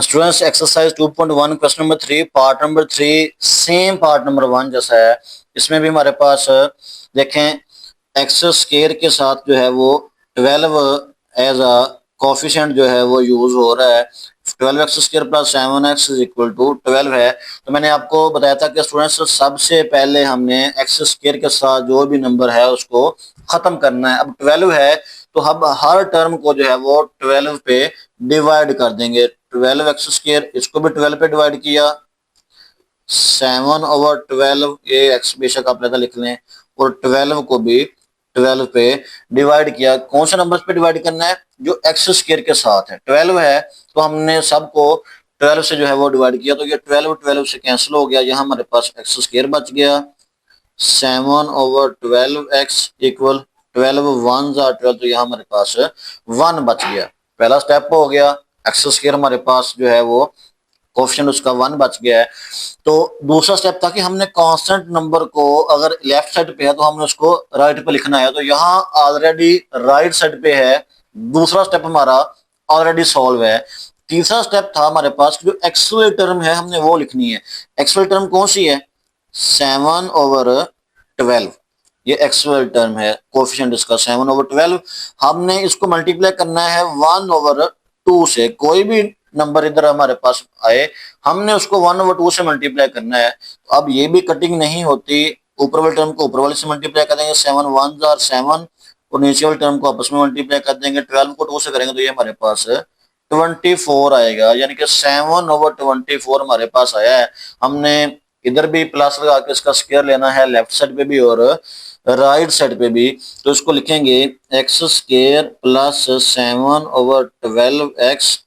Students exercise 2.1 question number 3 part number 3 same part number 1 जैसा है। इसमें भी हमारे पास देखें एक्स स्केयर के साथ जो है वो 12 एज अ कोफिशिएंट जो है वो यूज हो रहा है। 12 x square plus 7x is equal to 12 है। तो मैंने आपको बताया था कि स्टूडेंट्स सबसे पहले हमने एक्स स्केयर के साथ जो भी नंबर है उसको खत्म करना है। अब 12 है तो हम हर टर्म को जो है वो 12 पे डिवाइड कर देंगे। 12 एक्स स्क्र इसको भी 12 पे डिवाइड किया, 7/12 ये एक्स बेशक आप लेता लिख लें, और 12 को भी 12 पे डिवाइड किया। कौन से नंबर पे डिवाइड करना है? जो एक्स स्क्र के साथ है। 12 है तो हमने सबको 12 से जो है वो डिवाइड किया, तो ये 12 12 से कैंसिल हो गया। यहाँ हमारे पास एक्स स्क्र बच गया। 7/12x इक्वल 12 1 12, तो यहाँ हमारे पास 1 बच गया। पहला स्टेप हो गया, एक्स स्क्वायर हमारे पास जो है वो कोफिशिएंट उसका 1 बच गया है। तो दूसरा स्टेप था कि हमने कांस्टेंट नंबर को अगर लेफ्ट साइड पे है तो हमने उसको राइट पे लिखना है। तो यहाँ ऑलरेडी राइट साइड पे है, दूसरा स्टेप हमारा ऑलरेडी सॉल्व है। तीसरा स्टेप था हमारे पास जो एक्स टर्म है हमने वो लिखनी है। एक्स टर्म कौन सी है? 7/12, ये एक्चुअल टर्म है, कोफिशिएंट इसका 7/12। हमने इसको मल्टीप्लाई करना है 1/2 से। कोई भी नंबर इधर हमारे पास आए हमने उसको 1/2 से मल्टीप्लाई करना है। तो अब ये भी कटिंग नहीं होती, ऊपर वाले टर्म को ऊपर वाले से मल्टीप्लाई कर देंगे, 7 1 आर 7, और नीचे वाले टर्म को आपस में मल्टीप्लाई कर देंगे। 12 को 2 से करेंगे तो ये हमारे पास 24 आएगा, यानी कि 7/24 हमारे पास आया है। हमने इधर भी प्लस लगा के इसका स्क्वायर लेना है, लेफ्ट साइड पे भी और राइट साइड पे भी। तो इसको लिखेंगे x square plus 7/12x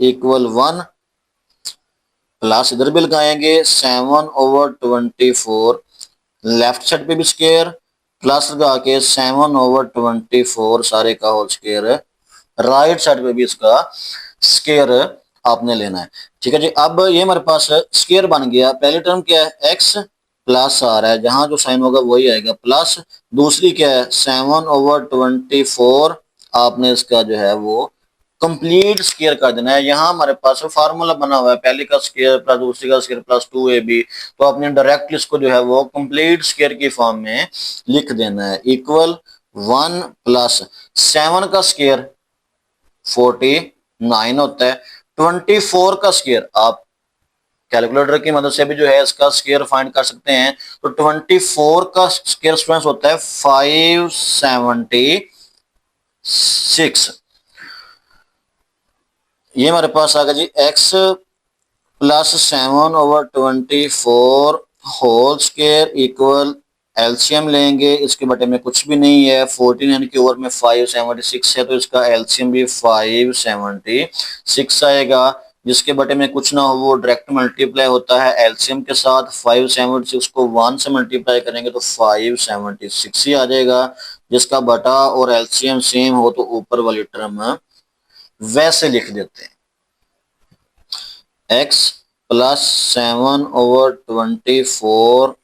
equal 1, plus इधर भी लगाएंगे 7/24, लेफ्ट साइड पे भी स्क्वायर, प्लस लगा के 7/24 सारे का होल स्क्वायर, राइट साइड पे भी इसका स्क्वायर आपने लेना है। ठीक है जी। अब ये हमारे पास स्क्वायर बन गया। पहली टर्म क्या है? एक्स प्लस आ रहा है, जहां जो साइन होगा वही आएगा प्लस। दूसरी क्या है? 7/24 आपने इसका जो है वो कंप्लीट स्क्वायर कर देना है। यहाँ हमारे पास फार्मूला बना हुआ है, पहले का स्क्वायर प्लस दूसरी का स्क्वायर प्लस 2ab। तो आपने डायरेक्ट इसको जो है वो कंप्लीट स्क्वायर की फॉर्म में लिख देना है, इक्वल 1 प्लस 7 का स्क्वायर 49 होता है, 24 का स्क्वायर आप कैलकुलेटर की मदद से भी जो है इसका स्क्वायर फाइंड कर सकते हैं। तो 24 का स्क्वायर स्टूडेंट्स होता है 576। ये हमारे पास आ गया जी x plus 7/24 whole square equal, LCM लेंगे, इसके बटे में कुछ भी नहीं है, 14 के ओवर में 576 है तो इसका एलसीएम भी 576 आएगा। जिसके बटे में कुछ ना हो वो डायरेक्ट मल्टीप्लाई होता है एलसीएम के साथ। 576 को 1 से मल्टीप्लाई करेंगे तो 576 ही आ जाएगा। जिसका बटा और एलसीएम सेम हो तो ऊपर वाली टर्म वैसे लिख देते हैं, x plus 7/24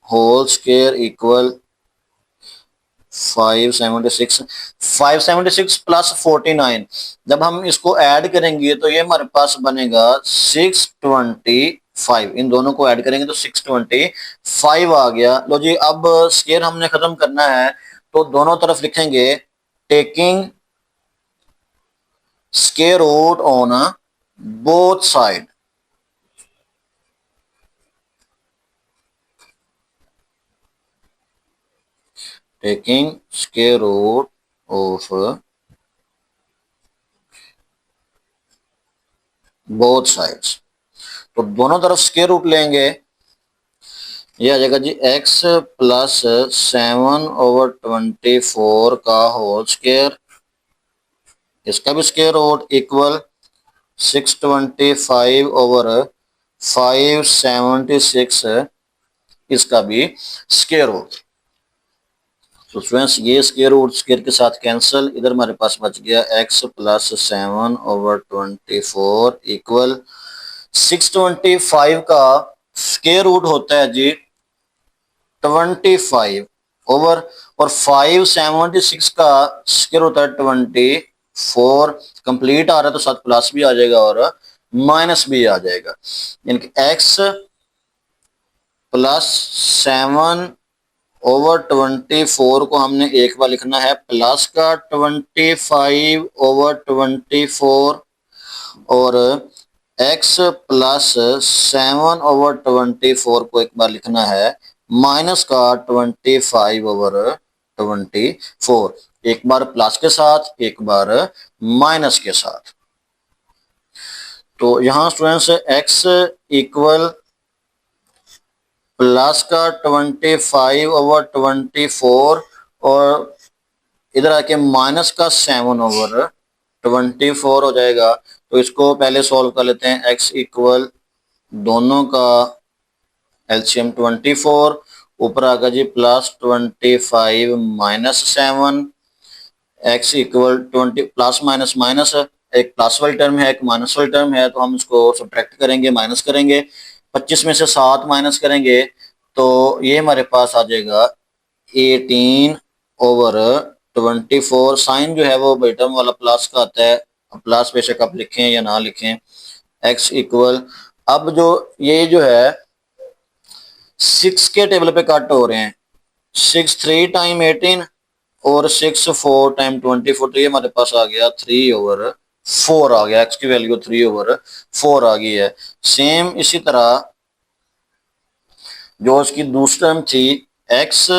whole square equal 576 plus 49। जब हम इसको ऐड करेंगे तो ये हमारे पास बनेगा 625। इन दोनों को ऐड करेंगे तो 625 आ गया। लो जी, अब स्क्वायर हमने खत्म करना है तो दोनों तरफ लिखेंगे taking square root on both side. Taking square root of both sides, तो दोनों तरफ स्क्वायर रूट लेंगे। ये आ जाएगा जी x प्लस 7/24 का होल स्क्वायर, इसका भी स्क्वायर रूट इक्वल 625/576, इसका भी स्क्वायर रूट। तो स्टूडेंट्स ये स्क्वायर रूट स्क्वायर के साथ कैंसिल, इधर हमारे पास बच गया x प्लस 7/24 इक्वल 625 का स्क्वायर रूट होता है जी 25 ओवर, और 576 का स्क्वायर होता है 24। कंप्लीट आ रहा है तो साथ प्लस भी आ जाएगा और माइनस बी आ जाएगा, यानी कि एक्स प्लस 7/24 को हमने एक बार लिखना है, प्लस का 25/24 और x प्लस 7/24 को एक बार लिखना है, माइनस का 25/24, एक बार प्लस के साथ एक बार माइनस के साथ। तो यहां स्टूडेंट्स x इक्वल प्लस का 25/24 और इधर आके माइनस का 7/24 हो जाएगा। तो इसको पहले सॉल्व कर लेते हैं। x इक्वल दोनों का एलसीएम 24, ऊपर आगा जी plus 25 minus 7, x equal 20 plus minus minus, एक प्लस वाली टर्म है एक माइनस वाली टर्म है, तो हम इसको सब्ट्रैक्ट करेंगे, माइनस करेंगे, 25 में से 7 माइनस करेंगे तो ये हमारे पास आ जाएगा 18/24। साइन जो है वो बेटर्म वाला प्लस का आता है, प्लस बेशक आप लिखें या ना लिखें। एक्स इक्वल, अब जो ये जो है 6 के टेबल पे कट हो रहे हैं, 6 3 टाइम 18 और 6 4 टाइम 24, तो ये हमारे पास आ गया 3/4 आ गया, एक्स की वैल्यू 3/4 आ गई है। सेम इसी तरह जो उसकी दूसरी टर्म थी, एक्स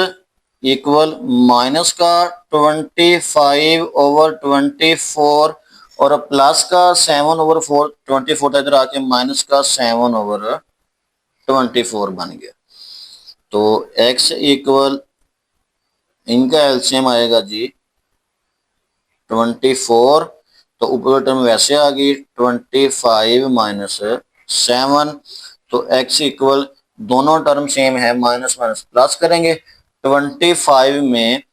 इक्वल माइनस का 25/24 और प्लस का 7/24 इधर आके माइनस का 7/24 बन गया। तो x इक्वल इनका एलसीएम आएगा जी 24, तो ऊपर टर्म वैसे आ गई 25 माइनस 7, तो x इक्वल दोनों टर्म सेम है, माइनस माइनस प्लस करेंगे, 25 में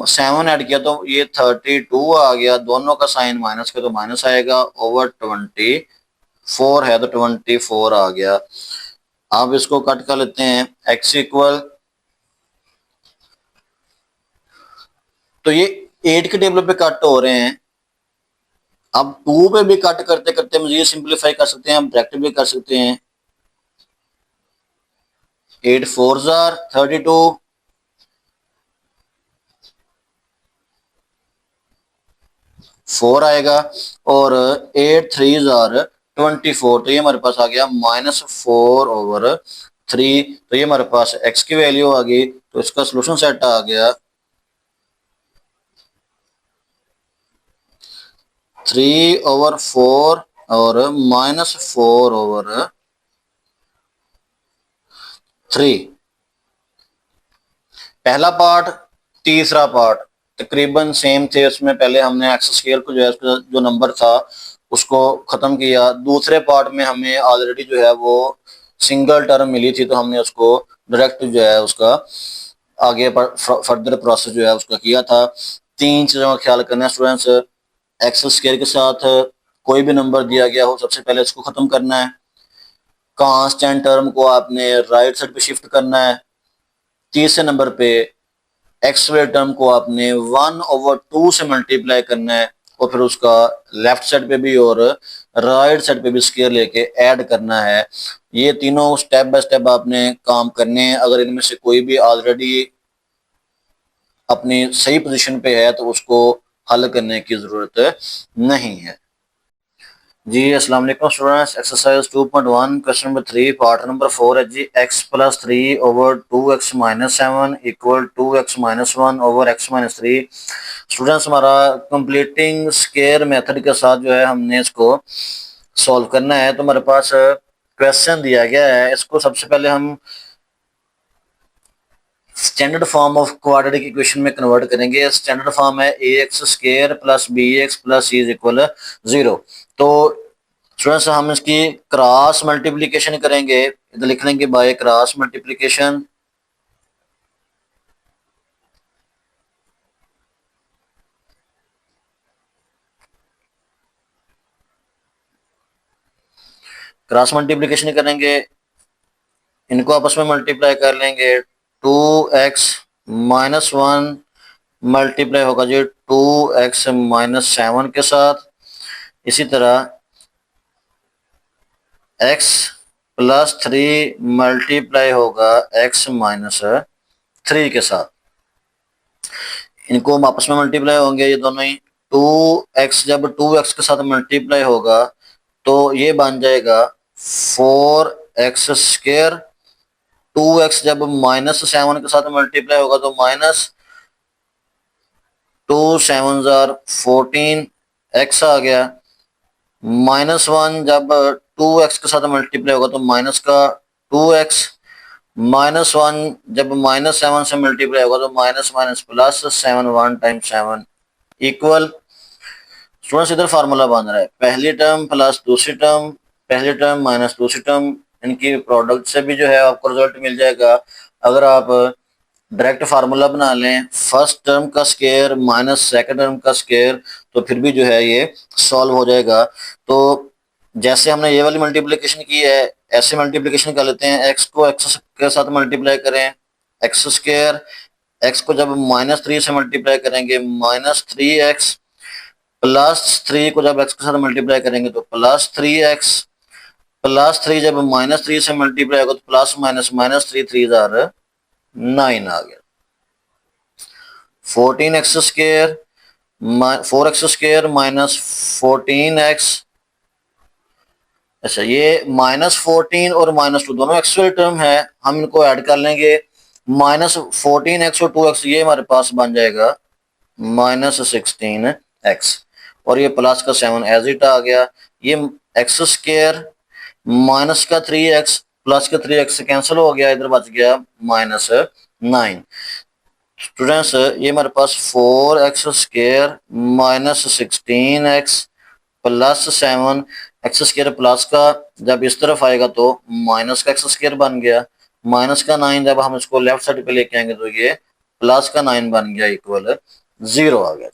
7 ऐड किया तो ये 32 आ गया, दोनों का साइन माइनस का तो माइनस आएगा, ओवर 24 है तो 24 आ गया। अब इसको कट कर लेते हैं। x इक्वल, तो ये 8 के टेबल पे कट हो रहे हैं, अब 2 पे भी कट करते करते मजीद सिंप्लीफाई कर सकते हैं, हम ब्रैकेट भी कर सकते हैं। 8 4 32, 4 आएगा और 8 3 24, तो ये हमारे पास आ गया -4/3, तो ये हमारे पास x की वैल्यू आ गई। तो इसका सोल्यूशन सेट आ गया 3/4 और -4/3। पहला पार्ट तीसरा पार्ट तकरीबन सेम थे, उसमें पहले हमने एक्स स्क्वायर को जो है उसका जो नंबर था उसको खत्म किया, दूसरे पार्ट में हमें ऑलरेडी जो है वो सिंगल टर्म मिली थी, तो हमने उसको डायरेक्ट जो है उसका आगे फर्दर प्रोसेस जो है उसका किया था। 3 चीजों का ख्याल करना है स्टूडेंट्स, एक्स स्क्वायर के साथ कोई भी नंबर दिया गया हो सबसे पहले इसको खत्म करना है, कांस्टेंट टर्म को आपने राइट साइड पे शिफ्ट करना है, तीसरे नंबर पे एक्स वाले टर्म को आपने 1/2 से मल्टीप्लाई करना है और फिर उसका लेफ्ट साइड पे भी और राइट साइड पे भी स्क्वायर लेके ऐड करना है। ये तीनों स्टेप बाय स्टेप आपने काम करने हैं। अगर इनमें से कोई भी ऑलरेडी अपनी सही पोजीशन पे है तो उसको हल करने की जरूरत नहीं है। जी अस्सलाम वालेकुम students, exercise 2.1 question number 3 part number 4 है जी। x plus 3/2x minus 7 equal 2x minus 1 over x minus 3। Students हमारा कंप्लीटिंग स्क्वायर मेथड के साथ जो है हमने इसको सॉल्व करना है। तो हमारे पास क्वेश्चन दिया गया है, इसको सबसे पहले हम standard form of quadratic equation में कन्वर्ट करेंगे। स्टैंडर्ड फॉर्म है ax square plus bx plus c is equal 0। तो स्टूडेंट्स हम इसकी क्रॉस मल्टीप्लिकेशन करेंगे, इधर लिख लेंगे by cross multiplication. Cross multiplication करेंगे, इनको आपस में मल्टीप्लाई कर लेंगे, 2x माइनस 1 मल्टीप्लाई होगा जी 2x माइनस 7 के साथ। इसी तरह एक्स प्लस 3 मल्टीप्लाई होगा एक्स माइनस 3 के साथ। इनको हम आपस में मल्टीप्लाई होंगे ये दोनों ही। 2x जब 2x के साथ मल्टीप्लाई होगा तो ये बन जाएगा 4x स्क्वायर। 2x जब -7 के साथ मल्टीप्लाई होगा तो -2 7 * 14 x आ गया। -1 जब 2x के साथ मल्टीप्लाई होगा तो माइनस का 2x। -1 जब -7 से मल्टीप्लाई होगा तो minus minus plus 7 1 times 7 equal. Students इधर फार्मूला बन रहा है पहली टर्म प्लस दूसरी टर्म, पहली टर्म माइनस दूसरी टर्म, इनकी प्रोडक्ट से भी जो है आपको रिजल्ट मिल जाएगा। अगर आप डायरेक्ट फार्मूला बना लें फर्स्ट टर्म का स्क्वायर माइनस सेकंड टर्म का स्क्वायर तो फिर भी जो है ये सॉल्व हो जाएगा। तो जैसे हमने ये वाली मल्टीप्लिकेशन की है ऐसे मल्टीप्लिकेशन कर लेते हैं। एक्स को एक्स के साथ मल्टीप्लाई करें एक्स स्क्वायर, एक्स को जब -3 से मल्टीप्लाई करेंगे -3x, +3 को जब एक्स के साथ मल्टीप्लाई करेंगे तो +3x, +3 जब -3 से मल्टीप्लाई होगा तो प्लस माइनस -3 3 * 9 आ गया। 14x square 4x square -14x। अच्छा ये -14 और -2 दोनों एक्चुअल टर्म है, हम इनको ऐड कर लेंगे। -14x और 2x ये हमारे पास बन जाएगा -16x और ये प्लस का 7 एज इट आ गया। ये x स्क्वायर माइनस का 3x प्लस का 3x कैंसिल हो गया, इधर बच गया -9। स्टूडेंट्स ये हमारे पास 4x square -16x plus 7 x square plus का जब इस तरफ आएगा तो माइनस का एक्स स्क्वायर बन गया, माइनस का 9 जब हम इसको लेफ्ट साइड पे लेके आएंगे तो ये प्लस का 9 बन गया इक्वल 0 आ गया।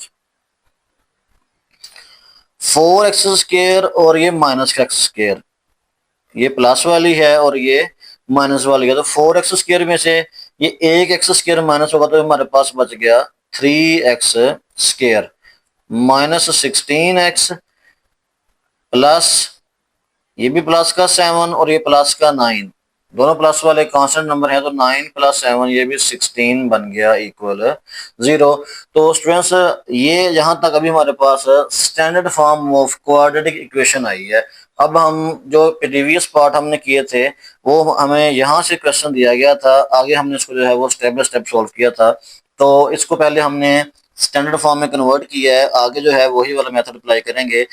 4x स्क्वायर और ये माइनस का एक्स स्क्वायर, ये प्लस वाली है और ये माइनस वाली है, तो 4x स्क्वायर में से ये एक एक्स स्क्वायर माइनस होगा तो हमारे पास बच गया 3x स्क्वायर -16x प्लस ये भी प्लस का 7 और ये प्लस का 9, दोनों प्लस वाले कांस्टेंट नंबर है तो 9 + 7 ये भी 16 बन गया इक्वल 0। तो स्टूडेंट्स ये यहाँ तक अभी हमारे पास standard form of quadratic equation आई है। अब हम जो प्रीवियस पार्ट हमने किए थे वो हमें यहाँ से क्वेश्चन दिया गया था, आगे हमने इसको जो है वो स्टेप बाय स्टेप सॉल्व किया था। तो इसको पहले हमने स्टैंडर्ड फॉर्म में कन्वर्ट किया है, आगे जो है वही वाला मेथड अप्लाई करेंगे।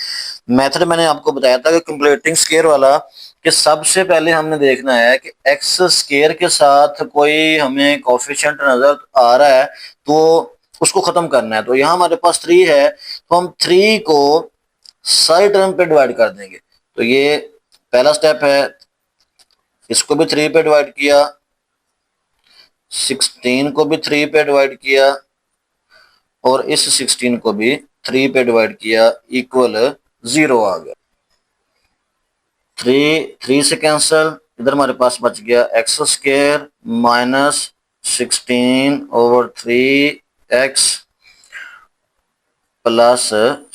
मेथड मैंने आपको बताया था कि कंप्लीटिंग स्क्वायर वाला, कि सबसे पहले हमने देखना है कि एक्स स्क्वायर के साथ कोई हमें कोफिशिएंट नजर आ रहा है तो उसको खत्म करना है। तो यहाँ हमारे पास 3 है तो हम 3 को सारी टर्म पे डिवाइड कर देंगे। तो ये पहला स्टेप है, इसको भी 3 पे डिवाइड किया, 16 को भी 3 पे डिवाइड किया और इस 16 को भी 3 पे डिवाइड किया इक्वल 0 आ गया। 3 से कैंसल, इधर हमारे पास बच गया x square -16/3x plus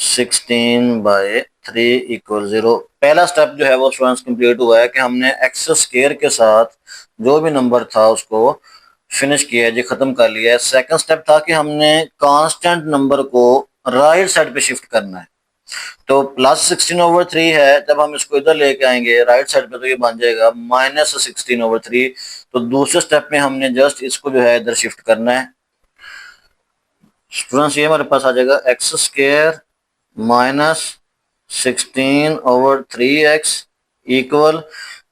16/3 equal 0। पहला स्टेप जो है वो स्टूडेंट्स कंप्लीट हुआ है कि हमने एक्स स्क्वायर के साथ जो भी नंबर था उसको फिनिश किया है जी, खत्म कर लिया है। सेकंड स्टेप था कि हमने कांस्टेंट नंबर को राइट साइड पे शिफ्ट करना है। तो +16/3 है, जब हम इसको इधर लेके आएंगे राइट साइड पे तो ये बन जाएगा -16/3। तो दूसरे स्टेप में हमने जस्ट इसको जो है इधर शिफ्ट करना है। स्टूडेंट्स ये हमारे पास आ जाएगा x square -16/3x equal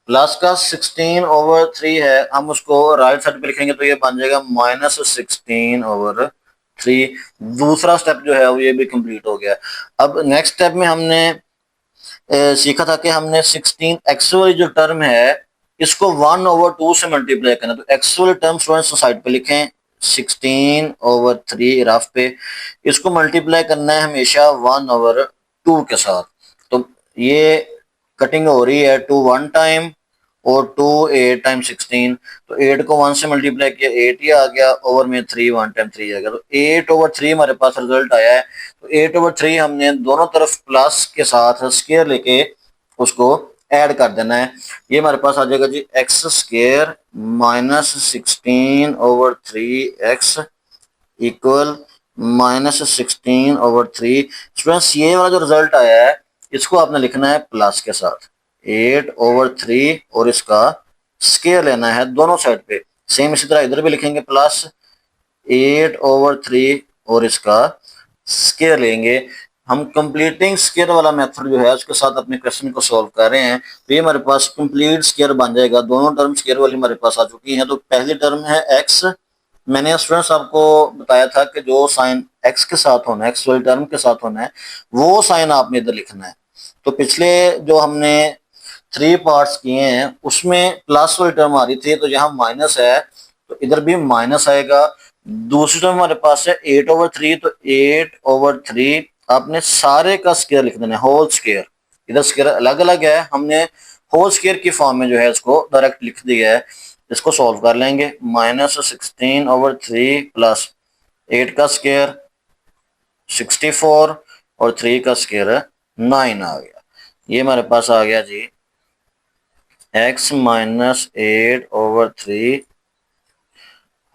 plus का 16/3 है, हम उसको राइट साइड पे लिखेंगे तो ये बन जाएगा -16/3। दूसरा स्टेप जो है वो ये भी कंप्लीट हो गया। अब नेक्स्ट स्टेप में हमने सीखा था कि हमने 16x वाली जो टर्म है इसको 1/2 से मल्टीप्लाई करना। तो एक्स वाली टर्म स्टूडेंट्स साइड पे लिखें, 16/3 रफ पे, इसको मल्टीप्लाई करना है हमेशा 1/2 के साथ। तो ये कटिंग हो रही है 2 1 टाइम और 2 8 टाइम 16। तो 8 को 1 से मल्टीप्लाई किया 8 ही आ गया, ओवर में 3 1 टाइम 3 आ गया। तो 8/3 हमारे पास रिजल्ट आया है। तो 8/3 हमने दोनों तरफ प्लस के साथ स्क्वायर लेके उसको ऐड कर देना है। ये हमारे पास आ जाएगा जी x square minus 16/3 x equal -16/3। Students ये वाला जो रिजल्ट आया है इसको आपने लिखना है प्लस के साथ 8/3 और इसका स्क्वायर लेना है दोनों साइड पे। सेम इसी तरह इधर भी लिखेंगे प्लस 8/3 और इसका स्क्वायर लेंगे। हम कंप्लीटिंग स्क्वायर वाला मेथड जो है उसके साथ अपने क्वेश्चन को सॉल्व कर रहे हैं। तो ये हमारे पास कंप्लीट स्क्वायर बन जाएगा। दोनों टर्म स्क्वायर वाली हमारे पास आ चुकी हैं। तो पहली टर्म है एक्स। मैंने स्टूडेंट्स आपको बताया था कि जो साइन एक्स के साथ होना है, एक्स वाली टर्म के साथ होना है, वो साइन आपने इधर लिखना है। तो पिछले जो हमने 3 पार्ट्स किए हैं उसमें प्लस वाली टर्म आ रही थी, तो यहाँ माइनस है तो इधर भी माइनस आएगा। दूसरी टर्म हमारे पास है 8/3, तो 8/3 आपने सारे का स्क्वायर लिख देना है, होल स्क्वायर। इधर स्क्वायर अलग अलग है, हमने होल स्क्वायर की फॉर्म में जो है इसको डायरेक्ट लिख दिया है। इसको सॉल्व कर लेंगे। -16/3 प्लस 8 का स्क्वायर 64 और 3 का स्क्वायर 9 आ गया। ये हमारे पास आ गया जी x - 8/3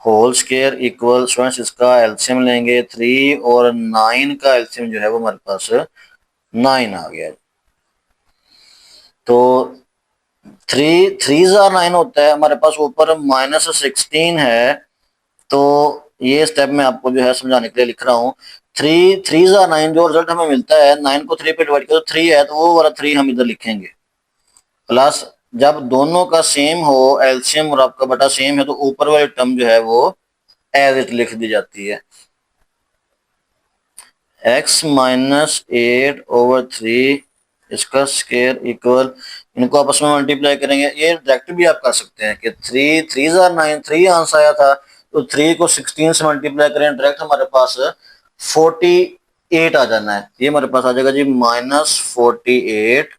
whole square equal, students इसका एलसीएम लेंगे 3 और 9 का एलसीएम जो है वो हमारे पास 9 आ गया। तो 3 होता है हमारे पास, ऊपर -16 है। तो ये स्टेप मैं आपको जो है समझाने के लिए लिख रहा हूँ। 3 जो रिजल्ट हमें मिलता है 9 को 3 पे डिवाइड करो 3 है, तो वो वाला 3 हम इधर लिखेंगे। प्लस जब दोनों का सेम हो, एलसीएम और आपका बटा सेम है, तो ऊपर वाली टर्म जो है वो एज इट लिख दी जाती है। x - 8/3 इसका स्क्वायर इक्वल, इनको आपस में मल्टीप्लाई करेंगे। ये डायरेक्ट भी आप कर सकते हैं कि 3 3 आंसर आया था, तो 3 को 16 से मल्टीप्लाई करें, डायरेक्ट हमारे पास 48 आ जाना है। ये हमारे पास आ जाएगा जी -48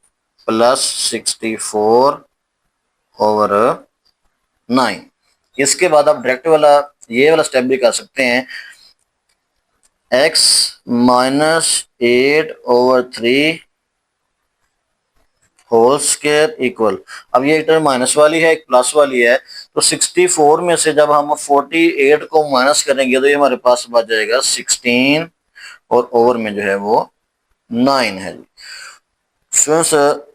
प्लस 64/9। इसके बाद आप डायरेक्ट वाला ये वाला स्टेप भी कर सकते हैं। x - 8/3 होल स्क्वायर इक्वल, अब ये एक टर्म माइनस वाली है एक प्लस वाली है, तो 64 में से जब हम 48 को माइनस करेंगे तो ये हमारे पास बच जाएगा 16 और ओवर में जो है वो 9 है। स्टूडेंट्स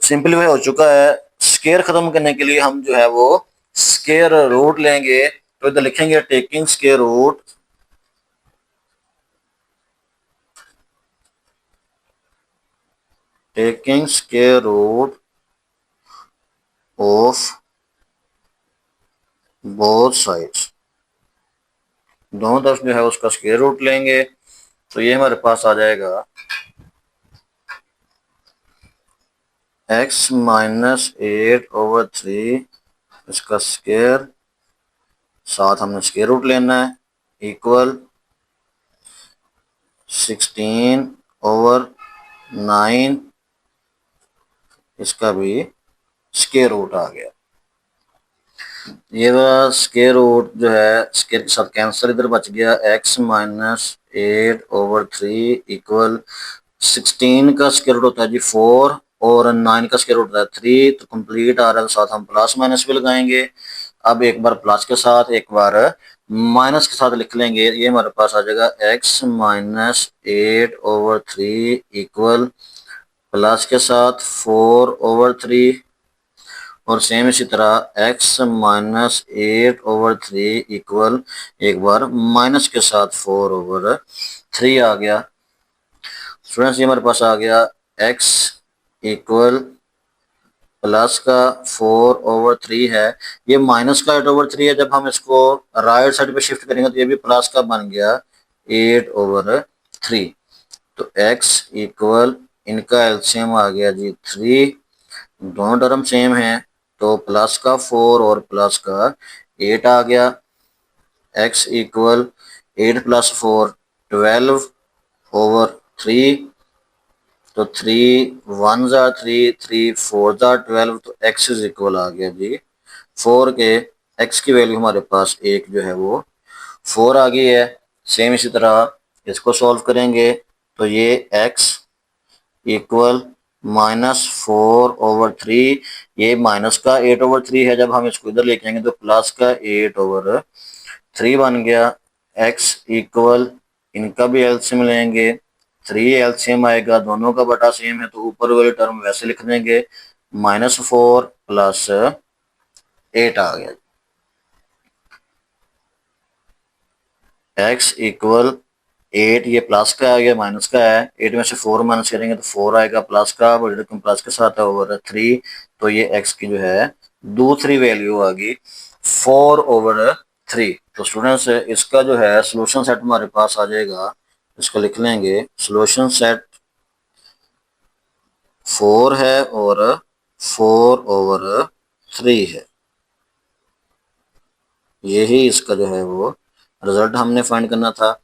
सिंपलीफाई हो चुका है। स्क्वायर खत्म करने के लिए हम जो है वो स्क्वायर रूट लेंगे। तो इधर लिखेंगे taking square root of both sides, दोनों तरफ जो है उसका स्क्वायर रूट लेंगे। तो ये हमारे पास आ जाएगा x - 8/3 इसका स्क्वायर, साथ हमने स्क्वायर रूट लेना है, इक्वल 16/9 इसका भी स्क्वायर रूट आ गया। ये वाला स्क्वायर रूट जो है स्क्वायर के साथ कैंसिल, इधर बच गया x - 8/3 इक्वल 16 का स्क्वायर रूट होता है जी 4 और 9 का स्क्वायर रूट होता है 3। तो कंप्लीट आ रहा है, तो साथ हम प्लस माइनस भी लगाएंगे। अब एक बार प्लस के साथ एक बार माइनस के साथ लिख लेंगे। ये हमारे पास आ जाएगा x - 8/3 इक्वल प्लस के साथ 4/3 और सेम इसी तरह x - 8/3 इक्वल एक बार माइनस के साथ 4/3 आ गया। स्टूडेंट्स ये हमारे पास आ गया x इक्वल प्लस का 4/3 है, ये माइनस का 8/3 है। जब हम इसको राइट साइड पे शिफ्ट करेंगे तो ये भी प्लस का बन गया 8/3। तो x इक्वल इनका एलसीएम आ गया जी 3, दोनों टर्म सेम है, तो प्लस का 4 और प्लस का 8 आ गया। x इक्वल 8 + 4 12/3, तो 3 1s are 3, 3 4s are 12, तो x इज इक्वल आ गया जी 4 के। x की वैल्यू हमारे पास एक जो है वो 4 आ गई है। सेम इसी तरह इसको सॉल्व करेंगे, तो ये x इक्वल -4/3, ये माइनस का 8/3 है। जब हम इसको इधर लेके आएंगे तो प्लस का 8/3 बन गया। x इक्वल, इनका भी एलसीएम लेंगे, 3 एलसीएम आएगा, दोनों का बटा सेम है तो ऊपर वाली टर्म वैसे लिख देंगे, -4 + 8 आ गया। x इक्वल 8, ये प्लस का आ गया, माइनस का है, 8 में से 4 माइनस करेंगे तो 4 आएगा, प्लस का प्लस के साथ है /3, तो ये x की जो है दूसरी वैल्यू आ गई 4/3। तो स्टूडेंट्स इसका जो है सोल्यूशन सेट हमारे पास आ जाएगा, इसको लिख लेंगे, सोल्यूशन सेट 4 है और 4/3 है। यही इसका जो है वो रिजल्ट हमने फाइंड करना था।